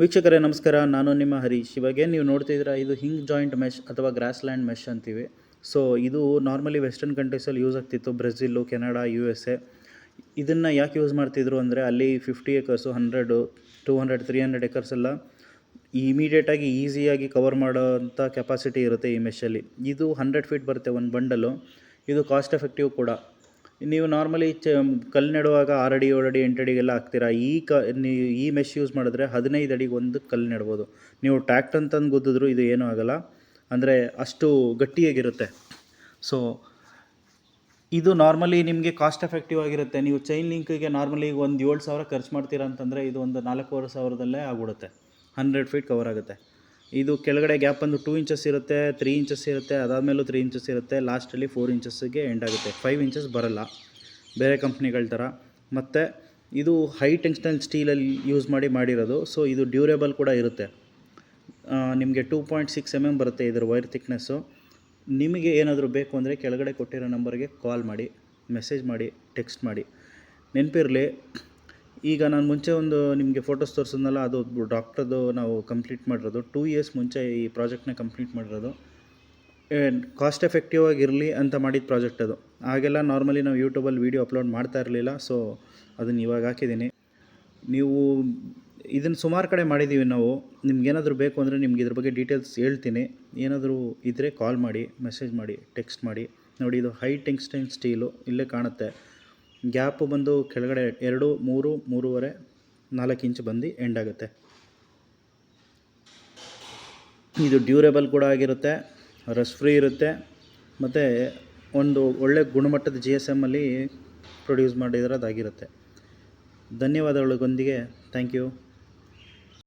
ವೀಕ್ಷಕರೇ ನಮಸ್ಕಾರ, ನಾನು ನಿಮ್ಮ ಹರೀಶ್. ಇವಾಗ ನೀವು ನೋಡ್ತಿದ್ದೀರಾ, ಇದು ಹಿಂಗ್ ಜಾಯಿಂಟ್ ಮೆಶ್ ಅಥವಾ ಗ್ರಾಸ್ ಲ್ಯಾಂಡ್ ಮೆಶ್ ಅಂತೀವಿ. ಸೊ ಇದು ನಾರ್ಮಲಿ ವೆಸ್ಟರ್ನ್ ಕಂಟ್ರೀಸಲ್ಲಿ ಯೂಸ್ ಆಗ್ತಿತ್ತು, ಬ್ರೆಜಿಲ್ಲು, ಕೆನಡಾ, USA. ಇದನ್ನು ಯಾಕೆ ಯೂಸ್ ಮಾಡ್ತಿದ್ರು ಅಂದರೆ ಅಲ್ಲಿ 50 ಎಕರ್ಸು, 100, 200, 300 ಎಕರ್ಸ್ ಎಲ್ಲ ಇಮಿಡಿಯೇಟಾಗಿ ಈಸಿಯಾಗಿ ಕವರ್ ಮಾಡೋಂಥ ಕೆಪಾಸಿಟಿ ಇರುತ್ತೆ ಈ ಮೆಷಲ್ಲಿ. ಇದು 100 ಫೀಟ್ ಬರುತ್ತೆ ಒಂದು ಬಂಡಲು. ಇದು ಕಾಸ್ಟ್ ಎಫೆಕ್ಟಿವ್ ಕೂಡ. ನೀವು ನಾರ್ಮಲಿ ಕಲ್ಲು ನೆಡುವಾಗ 6 ಅಡಿ 7 ಅಡಿ 8 ಅಡಿಗೆಲ್ಲ ಹಾಕ್ತೀರಾ. ಈ ಮೆಶ್ ಯೂಸ್ ಮಾಡಿದ್ರೆ 15 ಅಡಿಗೆ ಒಂದು ಕಲ್ಲು ನೆಡ್ಬೋದು. ನೀವು ಟ್ರ್ಯಾಕ್ಟರ್ ಅಂತಂದು ಗುದ್ದಿದ್ರು ಇದು ಏನೂ ಆಗೋಲ್ಲ, ಅಂದರೆ ಅಷ್ಟು ಗಟ್ಟಿಯಾಗಿರುತ್ತೆ. ಸೊ ಇದು ನಾರ್ಮಲಿ ನಿಮಗೆ ಕಾಸ್ಟ್ ಎಫೆಕ್ಟಿವ್ ಆಗಿರುತ್ತೆ. ನೀವು ಚೈನ್ ಲಿಂಕಿಗೆ ನಾರ್ಮಲಿ ಒಂದು 7,000 ಖರ್ಚು ಮಾಡ್ತೀರಾ ಅಂತಂದರೆ ಇದು ಒಂದು 4,500 ಆಗ್ಬಿಡುತ್ತೆ. 100 ಫೀಟ್ ಕವರ್ ಆಗುತ್ತೆ. ಇದು ಕೆಳಗಡೆ ಗ್ಯಾಪ್ ಒಂದು 2 ಇಂಚಸ್ ಇರುತ್ತೆ, 3 ಇಂಚಸ್ ಇರುತ್ತೆ, ಅದಾದಮೇಲೂ 3 ಇಂಚಸ್ ಇರುತ್ತೆ, ಲಾಸ್ಟಲ್ಲಿ 4 ಇಂಚಸ್ಸಿಗೆ ಎಂಡ್ ಆಗುತ್ತೆ. 5 ಇಂಚಸ್ ಬರೋಲ್ಲ ಬೇರೆ ಕಂಪ್ನಿಗಳ ಥರ. ಮತ್ತು ಇದು ಹೈ ಟೆನ್ಷನಲ್ ಸ್ಟೀಲಲ್ಲಿ ಯೂಸ್ ಮಾಡಿರೋದು. ಸೊ ಇದು ಡ್ಯೂರೇಬಲ್ ಕೂಡ ಇರುತ್ತೆ. ನಿಮಗೆ 2.6 mm ಬರುತ್ತೆ ಇದರ ವೈರ್ ಥಿಕ್ನೆಸ್ಸು. ನಿಮಗೆ ಏನಾದರೂ ಬೇಕು ಅಂದರೆ ಕೆಳಗಡೆ ಕೊಟ್ಟಿರೋ ನಂಬರ್ಗೆ ಕಾಲ್ ಮಾಡಿ, ಮೆಸೇಜ್ ಮಾಡಿ, ಟೆಕ್ಸ್ಟ್ ಮಾಡಿ. ನೆನಪಿರಲಿ, ಈಗ ನಾನು ಮುಂಚೆ ಒಂದು ನಿಮಗೆ ಫೋಟೋಸ್ ತೋರಿಸಿದ್ನಲ್ಲ, ಅದು ಡಾಕ್ಟರ್ದು ನಾವು ಕಂಪ್ಲೀಟ್ ಮಾಡಿರೋದು. 2 ಇಯರ್ಸ್ ಮುಂಚೆ ಈ ಪ್ರಾಜೆಕ್ಟ್ನ ಕಂಪ್ಲೀಟ್ ಮಾಡಿರೋದು. ಕಾಸ್ಟ್ ಎಫೆಕ್ಟಿವ್ ಆಗಿರಲಿ ಅಂತ ಮಾಡಿದ ಪ್ರಾಜೆಕ್ಟ್ ಅದು. ಆಗೆಲ್ಲ ನಾರ್ಮಲಿ ನಾವು ಯೂಟ್ಯೂಬಲ್ಲಿ ವೀಡಿಯೋ ಅಪ್ಲೋಡ್ ಮಾಡ್ತಾ ಇರಲಿಲ್ಲ. ಸೊ ಅದನ್ನು ಇವಾಗ ಹಾಕಿದ್ದೀನಿ. ನೀವು ಇದನ್ನು ಸುಮಾರು ಕಡೆ ಮಾಡಿದ್ದೀವಿ ನಾವು. ನಿಮ್ಗೇನಾದರೂ ಬೇಕು ಅಂದರೆ ನಿಮ್ಗೆ ಇದ್ರ ಬಗ್ಗೆ ಡೀಟೇಲ್ಸ್ ಹೇಳ್ತೀನಿ. ಏನಾದರೂ ಇದ್ದರೆ ಕಾಲ್ ಮಾಡಿ, ಮೆಸೇಜ್ ಮಾಡಿ, ಟೆಕ್ಸ್ಟ್ ಮಾಡಿ. ನೋಡಿ, ಇದು ಹೈ ಟೆನ್ಷನ್ ಸ್ಟೀಲು, ಇಲ್ಲೇ ಕಾಣುತ್ತೆ. ಗ್ಯಾಪು ಬಂದು ಕೆಳಗಡೆ 2, 3, 3.5, 4 ಇಂಚ್ ಬಂದು ಎಂಡ್ ಆಗುತ್ತೆ. ಇದು ಡ್ಯೂರೇಬಲ್ ಕೂಡ ಆಗಿರುತ್ತೆ, ರಸ್ಟ್ ಫ್ರೀ ಇರುತ್ತೆ, ಮತ್ತು ಒಂದು ಒಳ್ಳೆ ಗುಣಮಟ್ಟದ GSMಲ್ಲಿ ಪ್ರೊಡ್ಯೂಸ್ ಮಾಡಿರೋದಾಗಿರುತ್ತೆ. ಧನ್ಯವಾದಗಳೊಂದಿಗೆ ಥ್ಯಾಂಕ್ ಯು.